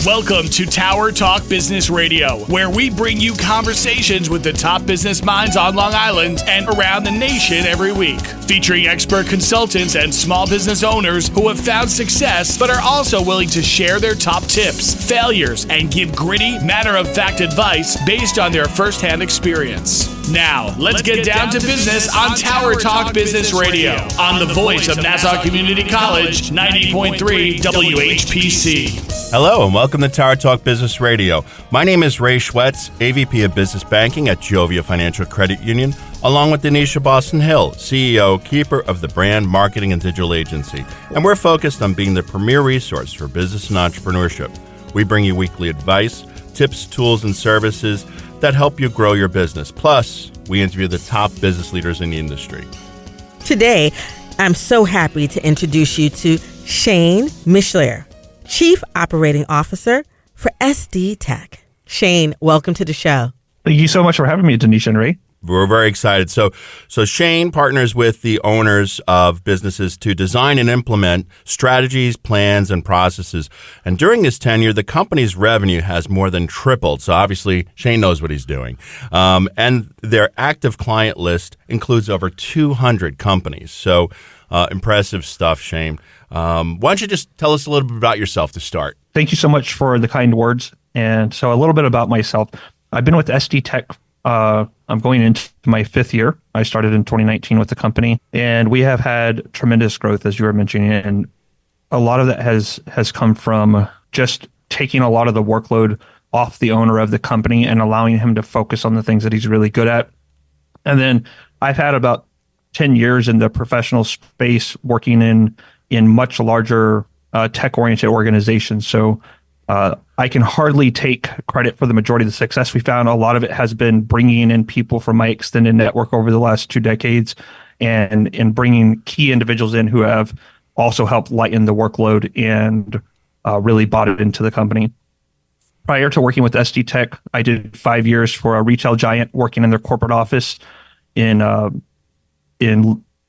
Welcome to Tower Talk Business Radio, where we bring you conversations with the top business minds on Long Island and around the nation every week. Featuring expert consultants and small business owners who have found success but are also willing to share their top tips, failures, and give gritty, matter-of-fact advice based on their firsthand experience. Now, let's get down to business on Tower Talk Business Radio on the voice of Nassau Community College, 90.3 WHPC. Hello and welcome to Tower Talk Business Radio. My name is Ray Schwetz, AVP of Business Banking at Jovia Financial Credit Union, along with Donyshia Boston-Hill, CEO, keeper of the brand, marketing, and digital agency. And we're focused on being the premier resource for business and entrepreneurship. We bring you weekly advice, tips, tools, and services that help you grow your business. Plus, we interview the top business leaders in the industry. Today, I'm so happy to introduce you to Shane Mischler, Chief Operating Officer for SD Tech. Shane, welcome to the show. Thank you so much for having me, Donyshia and Ray. We're very excited. So Shane partners with the owners of businesses to design and implement strategies, plans, and processes. And during his tenure, the company's revenue has more than tripled. So obviously, Shane knows what he's doing. And their active client list includes over 200 companies. So impressive stuff, Shane. Why don't you just tell us a little bit about yourself to start? Thank you so much for the kind words. And so a little bit about myself. I've been with SD Tech. I'm going into my fifth year. I started in 2019 with the company, and we have had tremendous growth, as you were mentioning. And a lot of that has come from just taking a lot of the workload off the owner of the company and allowing him to focus on the things that he's really good at. And then I've had about 10 years in the professional space working in much larger tech-oriented organizations. So I can hardly take credit for the majority of the success we found. A lot of it has been bringing in people from my extended network over the last 2 decades and bringing key individuals in who have also helped lighten the workload and really bought it into the company. Prior to working with SD Tech, I did 5 years for a retail giant working in their corporate office in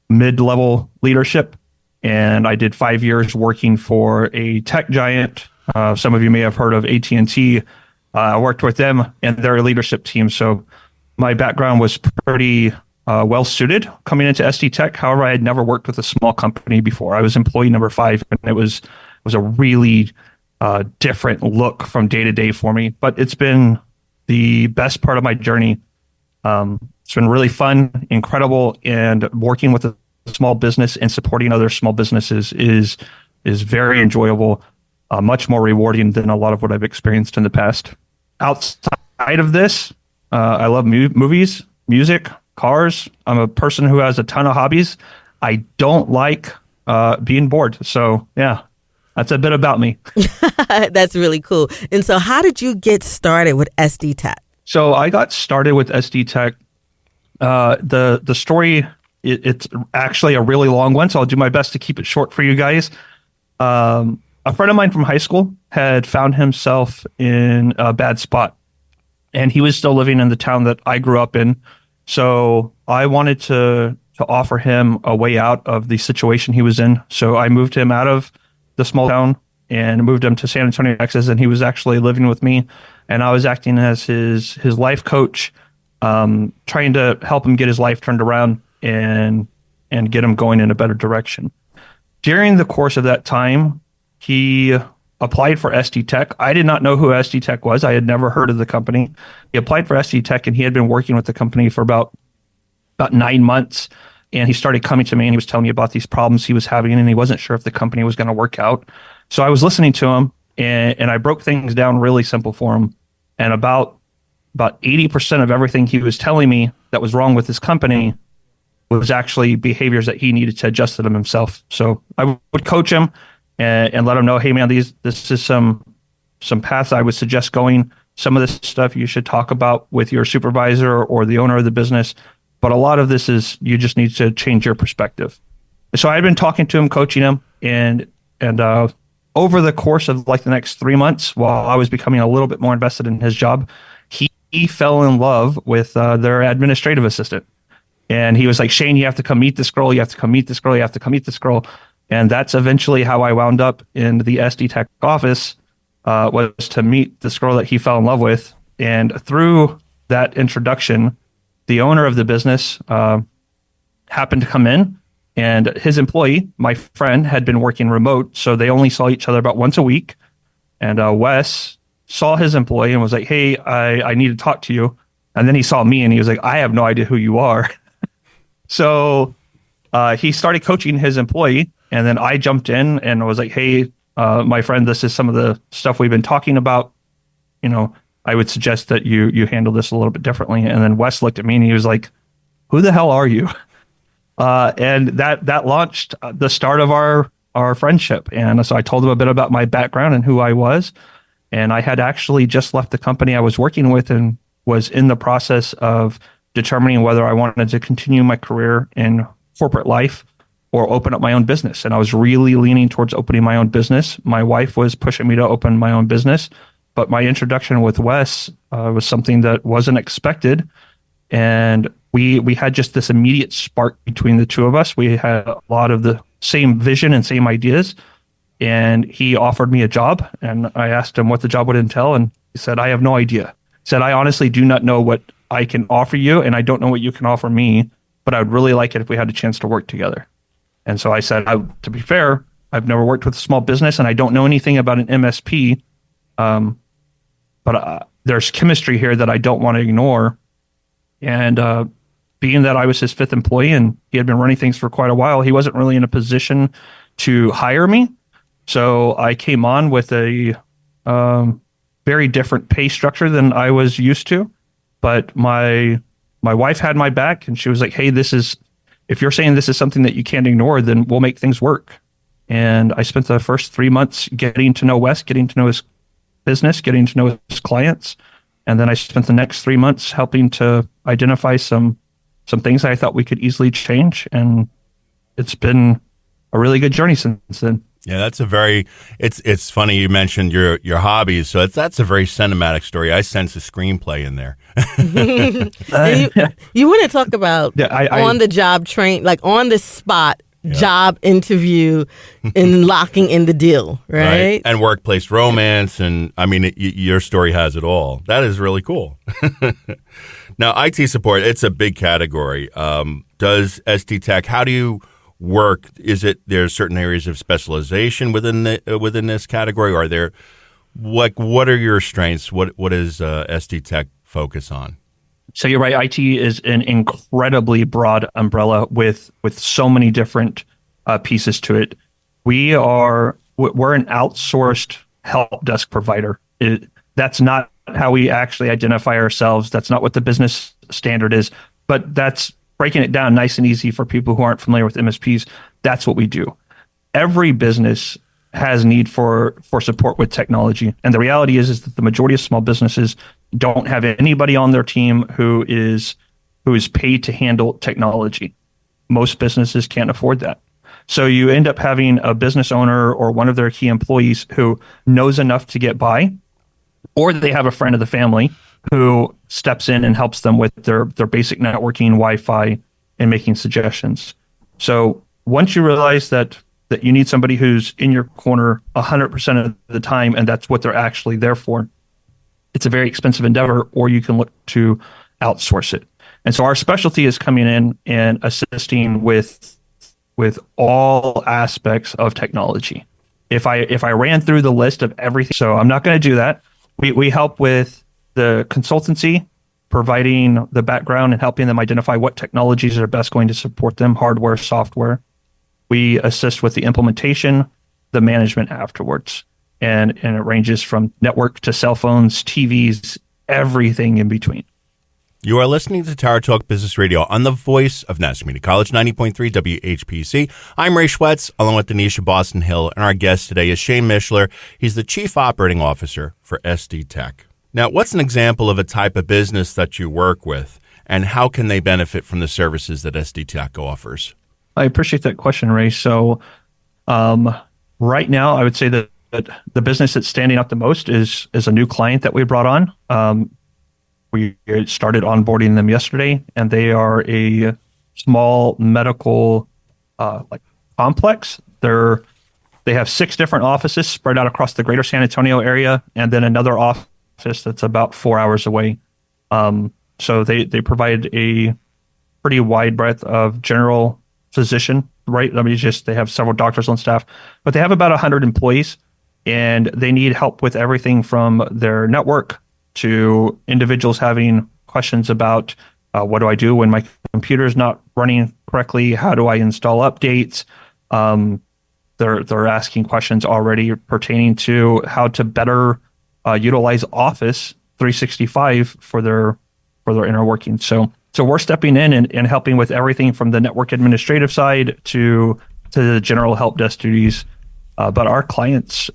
mid-level leadership. And I did 5 years working for a tech giant. Some of you may have heard of AT&T. I worked with them and their leadership team. So my background was pretty well suited coming into SD Tech. However, I had never worked with a small company before. I was employee number 5, and it was a really different look from day to day for me. But it's been the best part of my journey. It's been really fun, incredible, and working with a small business and supporting other small businesses is very enjoyable. Much more rewarding than a lot of what I've experienced in the past. Outside of this, I love movies, music, cars. I'm a person who has a ton of hobbies. I don't like being bored. So yeah, that's a bit about me. That's really cool. And so how did you get started with SD Tech? So I got started with SD Tech. The story, it's actually a really long one, so I'll do my best to keep it short for you guys. A friend of mine from high school had found himself in a bad spot, and he was still living in the town that I grew up in. So I wanted to offer him a way out of the situation he was in. So I moved him out of the small town and moved him to San Antonio, Texas, and he was actually living with me. And I was acting as his life coach, trying to help him get his life turned around and get him going in a better direction. During the course of that time, he applied for SD Tech. I did not know who SD Tech was. I had never heard of the company. He applied for SD Tech, and he had been working with the company for about 9 months. And he started coming to me, and he was telling me about these problems he was having, and he wasn't sure if the company was going to work out. So I was listening to him, and I broke things down really simple for him. And about 80% of everything he was telling me that was wrong with his company was actually behaviors that he needed to adjust to them himself. So I would coach him and let him know, hey man, this is some paths I would suggest going. Some of this stuff you should talk about with your supervisor or the owner of the business. But a lot of this is you just need to change your perspective. So I had been talking to him, coaching him, and over the course of like the next 3 months, while I was becoming a little bit more invested in his job, he fell in love with their administrative assistant. And he was like, Shane, you have to come meet this girl. You have to come meet this girl. You have to come meet this girl. And that's eventually how I wound up in the SD Tech office. was to meet this girl that he fell in love with. And through that introduction, the owner of the business happened to come in, and his employee, my friend, had been working remote, so they only saw each other about once a week. And Wes saw his employee and was like, "Hey, I need to talk to you." And then he saw me and he was like, "I have no idea who you are." So he started coaching his employee, and then I jumped in and was like, "Hey, my friend, this is some of the stuff we've been talking about. You know, I would suggest that you handle this a little bit differently." And then Wes looked at me and he was like, "Who the hell are you?" And that launched the start of our friendship. And so I told him a bit about my background and who I was. And I had actually just left the company I was working with and was in the process of determining whether I wanted to continue my career in corporate life or open up my own business. And I was really leaning towards opening my own business. My wife was pushing me to open my own business, but my introduction with Wes was something that wasn't expected. And we had just this immediate spark between the two of us. We had a lot of the same vision and same ideas. And he offered me a job, and I asked him what the job would entail, and he said, "I have no idea." He said, "I honestly do not know what I can offer you, and I don't know what you can offer me, but I would really like it if we had a chance to work together." And so I said, to be fair, I've never worked with a small business, and I don't know anything about an MSP, but there's chemistry here that I don't want to ignore. And being that I was his fifth employee and he had been running things for quite a while, he wasn't really in a position to hire me. So I came on with a very different pay structure than I was used to. But my wife had my back, and she was like, "Hey, if you're saying this is something that you can't ignore, then we'll make things work." And I spent the first 3 months getting to know Wes, getting to know his business, getting to know his clients. And then I spent the next 3 months helping to identify some things that I thought we could easily change. And it's been a really good journey since then. Yeah, it's funny you mentioned your hobbies. So that's a very cinematic story. I sense a screenplay in there. You want to talk about on the job like on the spot job interview and locking in the deal, right? And workplace romance. And I mean, your story has it all. That is really cool. Now, IT support, it's a big category. Does SD Tech, how do you work? Is it there's certain areas of specialization within this category? Are there what are your strengths? What does SD Tech focus on? So you're right. IT is an incredibly broad umbrella with so many different pieces to it. We're an outsourced help desk provider. That's not how we actually identify ourselves. That's not what the business standard is. But that's breaking it down nice and easy for people who aren't familiar with MSPs. That's what we do. Every business has need for support with technology. And the reality is that the majority of small businesses don't have anybody on their team who is paid to handle technology. Most businesses can't afford that. So you end up having a business owner or one of their key employees who knows enough to get by, or they have a friend of the family who steps in and helps them with their basic networking, Wi-Fi, and making suggestions. So once you realize that you need somebody who's in your corner 100% of the time, and that's what they're actually there for, it's a very expensive endeavor, or you can look to outsource it. And so our specialty is coming in and assisting with all aspects of technology. If I ran through the list of everything, so I'm not going to do that. We help with the consultancy, providing the background and helping them identify what technologies are best going to support them, hardware, software. We assist with the implementation, the management afterwards. And it ranges from network to cell phones, TVs, everything in between. You are listening to Tower Talk Business Radio on the voice of National Community College, 90.3 WHPC. I'm Ray Schwetz, along with Donyshia Boston-Hill, and our guest today is Shane Mischler. He's the Chief Operating Officer for SD Tech. Now, what's an example of a type of business that you work with, and how can they benefit from the services that SD Tech offers? I appreciate that question, Ray. So right now, I would say that the business that's standing out the most is a new client that we brought on. We started onboarding them yesterday, and they are a small medical complex. They're They have 6 different offices spread out across the greater San Antonio area, and then another office that's about 4 hours away. So they provide a pretty wide breadth of general physician, right? I mean, they have several doctors on staff, but they have about 100 employees, and they need help with everything from their network to individuals having questions about what do I do when my computer is not running correctly? How do I install updates? They're asking questions already pertaining to how to better utilize Office 365 for their inner workings. So we're stepping in and helping with everything from the network administrative side to the general help desk duties. But our clients,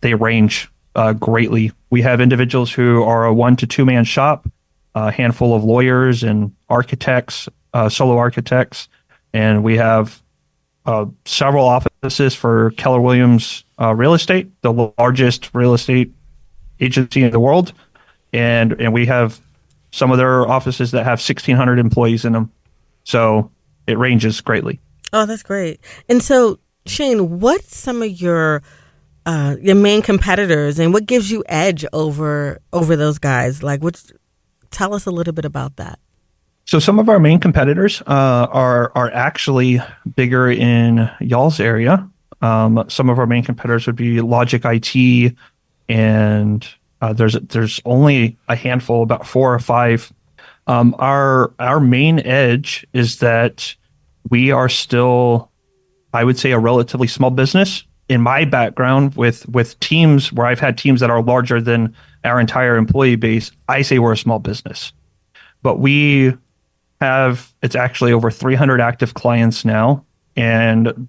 they range greatly. We have individuals who are a 1 to 2 man shop, a handful of lawyers and architects, solo architects, and we have several offices for Keller Williams Real Estate, the largest real estate agency in the world, and we have some of their offices that have 1,600 employees in them. So it ranges greatly. Oh, that's great. And so, Shane, what's some of your main competitors, and what gives you edge over those guys? Tell us a little bit about that. So some of our main competitors are actually bigger in y'all's area. Some of our main competitors would be Logic IT, and there's only a handful, about 4 or 5. Our main edge is that we are still, I would say, a relatively small business. In my background with teams where I've had teams that are larger than our entire employee base, I say we're a small business. But it's actually over 300 active clients now, and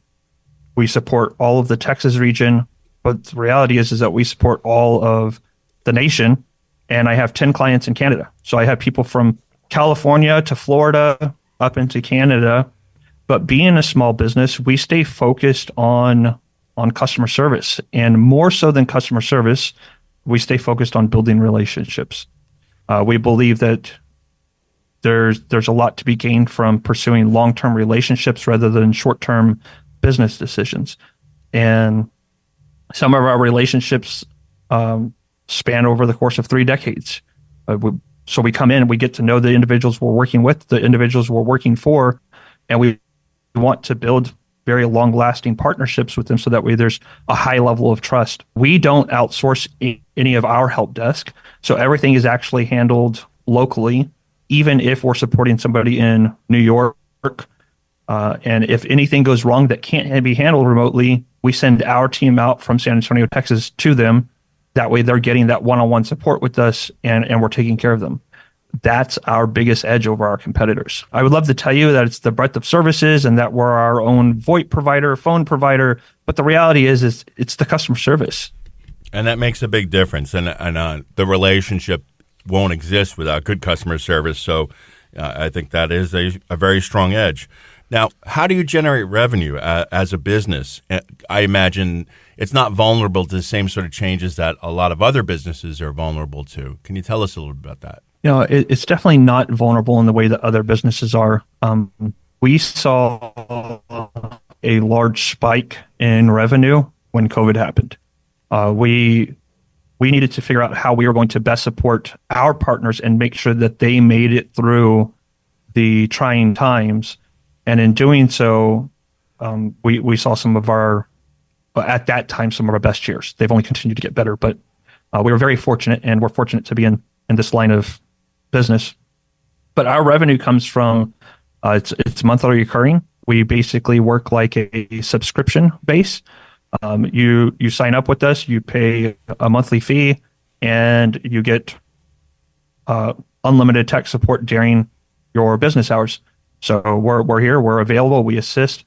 we support all of the Texas region. But the reality is that we support all of the nation, and I have 10 clients in Canada. So I have people from California to Florida up into Canada. But being a small business, we stay focused on customer service, and more so than customer service, we stay focused on building relationships. We believe that there's a lot to be gained from pursuing long-term relationships rather than short-term business decisions. And some of our relationships span over the course of 3 decades. So we come in, we get to know the individuals we're working with, the individuals we're working for, and we want to build very long-lasting partnerships with them so that way there's a high level of trust. We don't outsource any of our help desk, so everything is actually handled locally, even if we're supporting somebody in New York. And if anything goes wrong that can't be handled remotely, we send our team out from San Antonio, Texas to them. That way they're getting that one-on-one support with us, and we're taking care of them. That's our biggest edge over our competitors. I would love to tell you that it's the breadth of services and that we're our own VoIP provider, phone provider, but the reality is it's the customer service. And that makes a big difference. And the relationship won't exist without good customer service. So I think that is a very strong edge. Now, how do you generate revenue as a business? I imagine it's not vulnerable to the same sort of changes that a lot of other businesses are vulnerable to. Can you tell us a little bit about that? It's definitely not vulnerable in the way that other businesses are. We saw a large spike in revenue when COVID happened. We needed to figure out how we were going to best support our partners and make sure that they made it through the trying times. And in doing so, we saw some of our best years. They've only continued to get better, but we were very fortunate, and we're fortunate to be in this line of business. But our revenue comes from, it's monthly recurring. We basically work like a subscription base. You sign up with us, you pay a monthly fee, and you get unlimited tech support during your business hours. So we're here, we're available, we assist.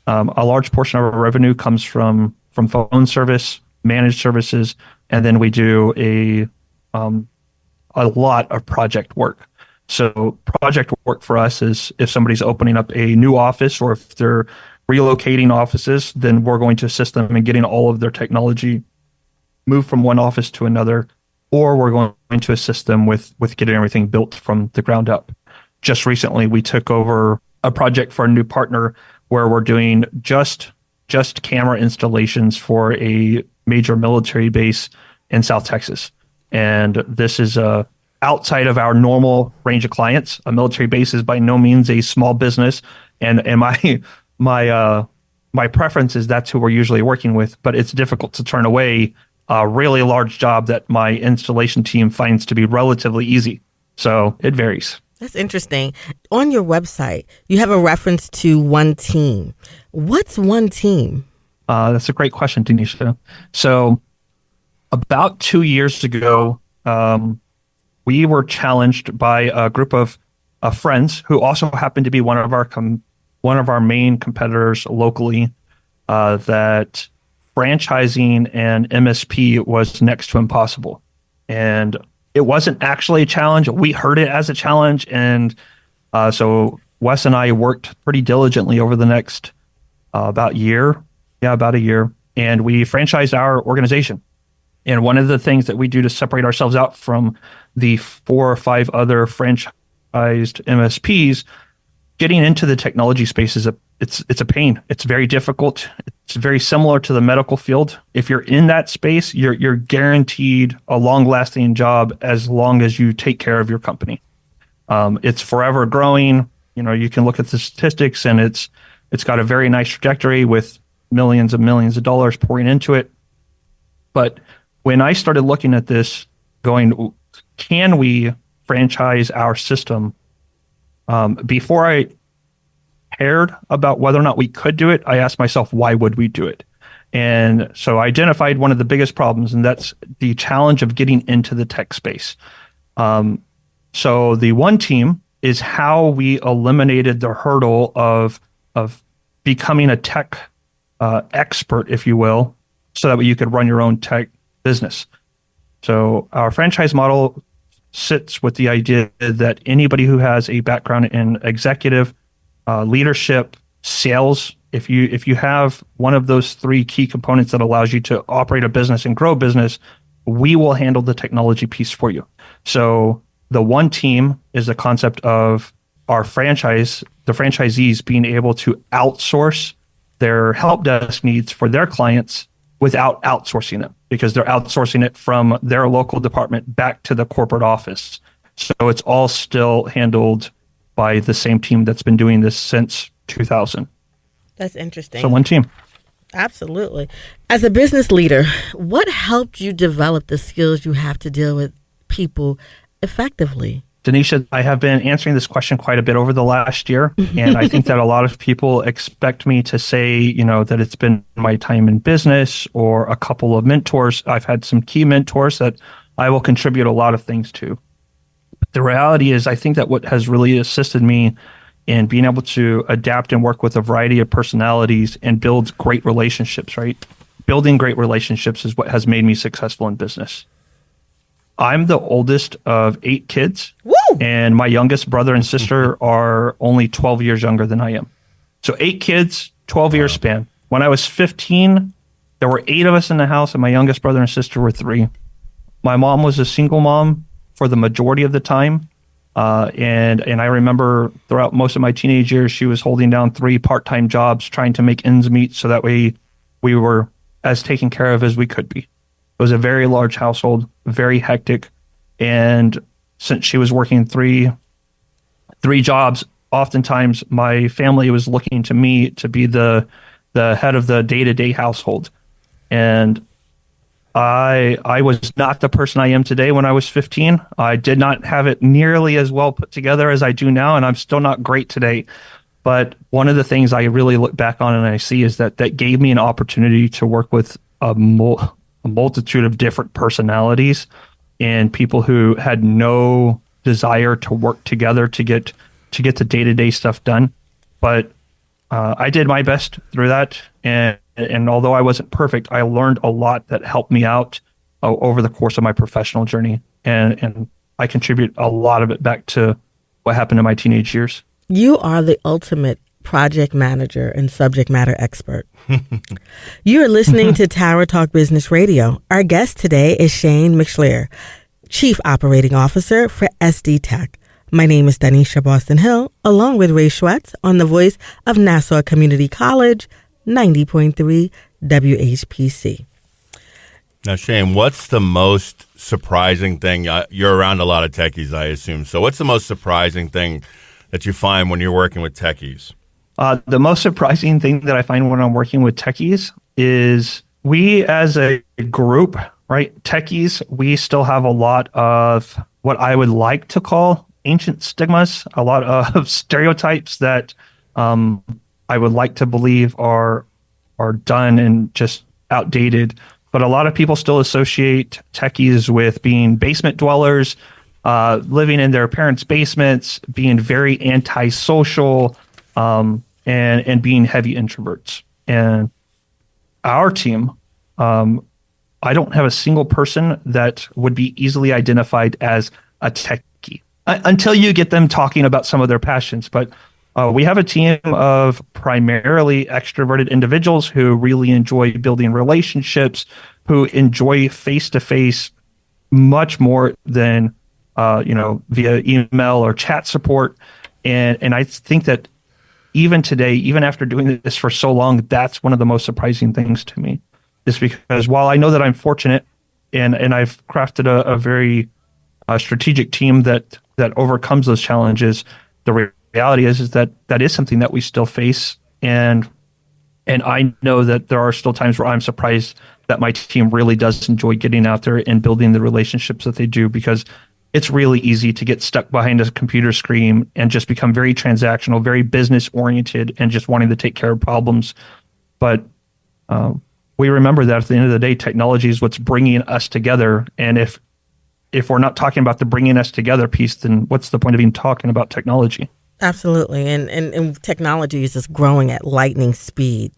A large portion of our revenue comes from phone service, managed services, and then we do a lot of project work. So project work for us is if somebody's opening up a new office or if they're relocating offices, then we're going to assist them in getting all of their technology moved from one office to another, or we're going to assist them with getting everything built from the ground up. Just recently, we took over a project for a new partner where we're doing just just camera installations for a major military base in South Texas. And this is outside of our normal range of clients. A military base is by no means a small business. And my preference is that's who we're usually working with, but it's difficult to turn away a really large job that my installation team finds to be relatively easy. So it varies. That's interesting. On your website, you have a reference to one team. What's one team? That's a great question, Donyshia. So about 2 years ago, we were challenged by a group of friends who also happened to be one of our main competitors locally, that franchising and MSP was next to impossible. And it wasn't actually a challenge. We heard it as a challenge. And so Wes and I worked pretty diligently over the next about a year. And we franchised our organization. And one of the things that we do to separate ourselves out from the 4 or 5 other franchised MSPs, getting into the technology space it's a pain. It's very difficult. It's very similar to the medical field. If you're in that space, you're guaranteed a long-lasting job as long as you take care of your company. It's forever growing. You can look at the statistics, and it's got a very nice trajectory with millions and millions of dollars pouring into it. But when I started looking at this, going, can we franchise our system? Before I cared about whether or not we could do it, I asked myself, why would we do it? And so I identified one of the biggest problems, and that's the challenge of getting into the tech space. So the one team is how we eliminated the hurdle of becoming a tech expert, if you will, so that way you could run your own tech business. So our franchise model sits with the idea that anybody who has a background in executive leadership, sales, if you have one of those 3 key components that allows you to operate a business and grow a business, we will handle the technology piece for you. So the one team is the concept of the franchisees being able to outsource their help desk needs for their clients without outsourcing it, because they're outsourcing it from their local department back to the corporate office. So it's all still handled by the same team that's been doing this since 2000. That's interesting. So one team. Absolutely. As a business leader, what helped you develop the skills you have to deal with people effectively? Donyshia, I have been answering this question quite a bit over the last year, and I think that a lot of people expect me to say, that it's been my time in business or a couple of mentors. I've had some key mentors that I will contribute a lot of things to. The reality is, I think that what has really assisted me in being able to adapt and work with a variety of personalities and build great relationships, right? Building great relationships is what has made me successful in business. I'm the oldest of 8 kids. Woo! And my youngest brother and sister are only 12 years younger than I am. So 8 kids, 12-year span. When I was 15, there were 8 of us in the house, and my youngest brother and sister were 3. My mom was a single mom for the majority of the time. And I remember throughout most of my teenage years, she was holding down 3 part-time jobs, trying to make ends meet so that way we were as taken care of as we could be. It was a very large household, very hectic. And since she was working three jobs, oftentimes my family was looking to me to be the head of the day-to-day household. And I was not the person I am today when I was 15. I did not have it nearly as well put together as I do now, and I'm still not great today. But one of the things I really look back on and I see is that gave me an opportunity to work with a multitude of different personalities and people who had no desire to work together to get the day-to-day stuff done. But I did my best through that. And although I wasn't perfect, I learned a lot that helped me out over the course of my professional journey. And I contribute a lot of it back to what happened in my teenage years. You are the ultimate project manager and subject matter expert. You are listening to Tower Talk Business Radio. Our guest today is Shane Mischler, Chief Operating Officer for SD Tech. My name is Donyshia Boston-Hill, along with Ray Schwetz, on the voice of Nassau Community College, 90.3 WHPC. Now, Shane, what's the most surprising thing? You're around a lot of techies, I assume. So what's the most surprising thing that you find when you're working with techies? The most surprising thing that I find when I'm working with techies is we as a group, right? Techies, we still have a lot of what I would like to call ancient stigmas, a lot of stereotypes that I would like to believe are done and just outdated. But a lot of people still associate techies with being basement dwellers, living in their parents' basements, being very antisocial, and being heavy introverts. And our team, I don't have a single person that would be easily identified as a techie until you get them talking about some of their passions. But we have a team of primarily extroverted individuals who really enjoy building relationships, who enjoy face-to-face much more than via email or chat support. And I think that even today, even after doing this for so long, that's one of the most surprising things to me. Is because while I know that I'm fortunate and I've crafted a very strategic team that overcomes those challenges, the reality is that is something that we still face. And I know that there are still times where I'm surprised that my team really does enjoy getting out there and building the relationships that they do, because it's really easy to get stuck behind a computer screen and just become very transactional, very business oriented, and just wanting to take care of problems. But we remember that at the end of the day, technology is what's bringing us together. And if we're not talking about the bringing us together piece, then what's the point of even talking about technology? Absolutely. And technology is just growing at lightning speed.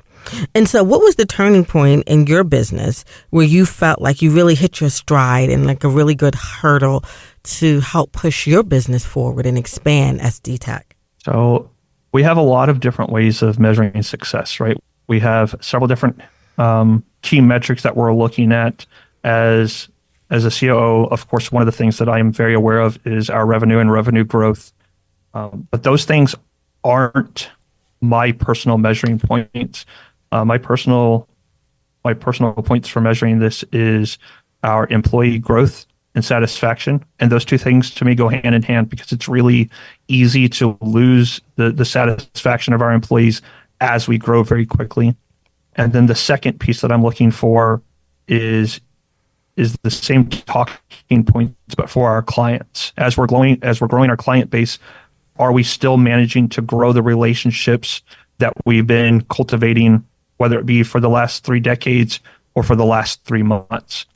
And so what was the turning point in your business where you felt like you really hit your stride and like a really good hurdle to help push your business forward and expand SD Tech? So we have a lot of different ways of measuring success, right? We have several different key metrics that we're looking at as a COO. Of course, one of the things that I am very aware of is our revenue and revenue growth. But those things aren't my personal measuring points. My personal points for measuring this is our employee growth and satisfaction. And those two things to me go hand in hand, because it's really easy to lose the satisfaction of our employees as we grow very quickly. And then the second piece that I'm looking for is the same talking points, but for our clients. As we're growing our client base, are we still managing to grow the relationships that we've been cultivating, whether it be for the last 3 decades or for the last 3 months?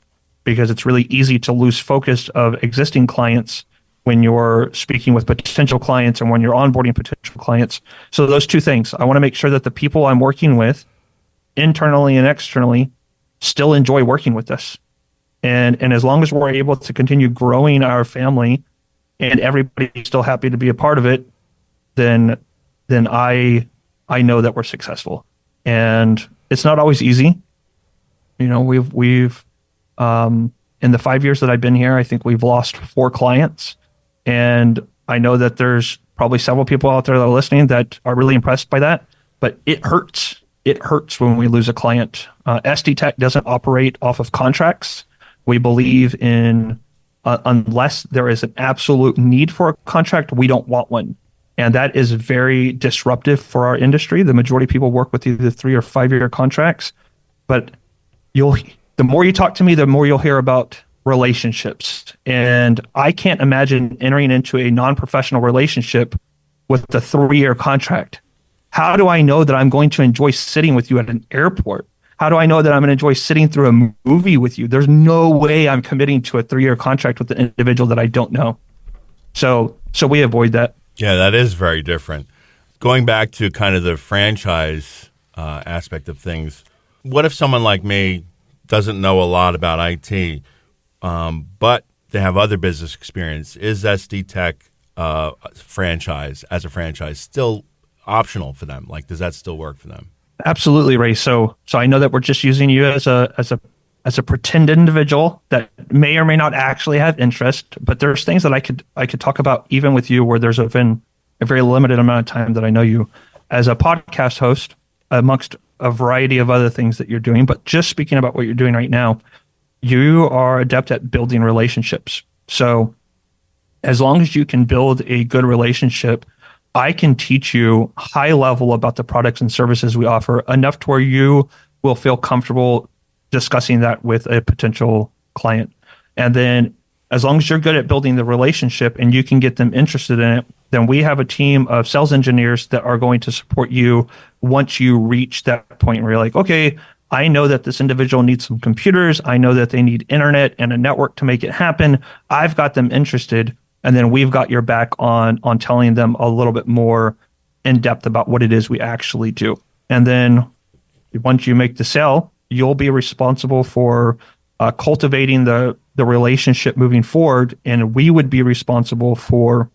Because it's really easy to lose focus of existing clients when you're speaking with potential clients and when you're onboarding potential clients. So those two things, I want to make sure that the people I'm working with, internally and externally, still enjoy working with us. And as long as we're able to continue growing our family and everybody's still happy to be a part of it, then I know that we're successful. And it's not always easy. You know, we've in the 5 years that I've been here, I think we've lost 4 clients. And I know that there's probably several people out there that are listening that are really impressed by that, but it hurts. It hurts when we lose a client. SD Tech doesn't operate off of contracts. We believe in unless there is an absolute need for a contract, we don't want one. And that is very disruptive for our industry. The majority of people work with either 3 or 5 year contracts. But the more you talk to me, the more you'll hear about relationships. And I can't imagine entering into a non-professional relationship with a 3-year contract. How do I know that I'm going to enjoy sitting with you at an airport? How do I know that I'm going to enjoy sitting through a movie with you? There's no way I'm committing to a 3-year contract with an individual that I don't know. So we avoid that. Yeah, that is very different. Going back to kind of the franchise aspect of things, what if someone like me doesn't know a lot about IT, but they have other business experience? Is SD Tech franchise still optional for them? Like, does that still work for them? Absolutely, Ray. So I know that we're just using you as a pretend individual that may or may not actually have interest, but there's things that I could talk about even with you where there's been a very limited amount of time that I know you as a podcast host amongst a variety of other things that you're doing, but just speaking about what you're doing right now, you are adept at building relationships. So as long as you can build a good relationship, I can teach you high level about the products and services we offer, enough to where you will feel comfortable discussing that with a potential client. And then as long as you're good at building the relationship and you can get them interested in it, then we have a team of sales engineers that are going to support you once you reach that point where you're like, okay, I know that this individual needs some computers. I know that they need internet and a network to make it happen. I've got them interested. And then we've got your back on telling them a little bit more in depth about what it is we actually do. And then once you make the sale, you'll be responsible for cultivating the relationship moving forward. And we would be responsible for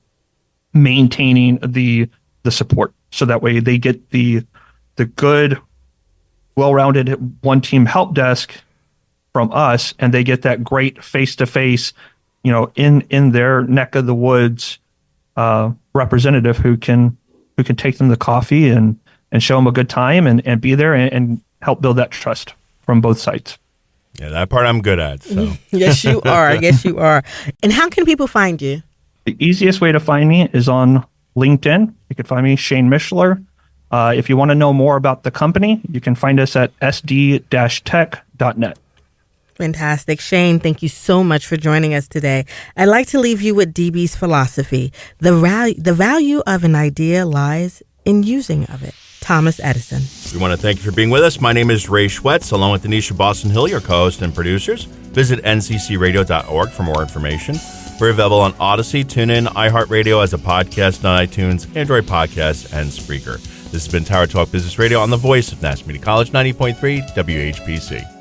maintaining the support. So that way they get the good, well-rounded one team help desk from us, and they get that great face-to-face, in their neck of the woods representative who can take them to coffee and show them a good time and be there and help build that trust from both sides. Yeah, that part I'm good at. So Yes, you are. Yes, you are. And how can people find you? The easiest way to find me is on LinkedIn. You can find me, Shane Mischler. If you want to know more about the company, you can find us at sd-tech.net. Fantastic. Shane, thank you so much for joining us today. I'd like to leave you with DB's philosophy. The value of an idea lies in using of it. Thomas Edison. We want to thank you for being with us. My name is Ray Schwetz, along with Donyshia Boston-Hill, your co-host and producers. Visit nccradio.org for more information. We're available on Odyssey, TuneIn, iHeartRadio as a podcast on iTunes, Android Podcasts, and Spreaker. This has been Tower Talk Business Radio on the voice of National Media College, 90.3 WHPC.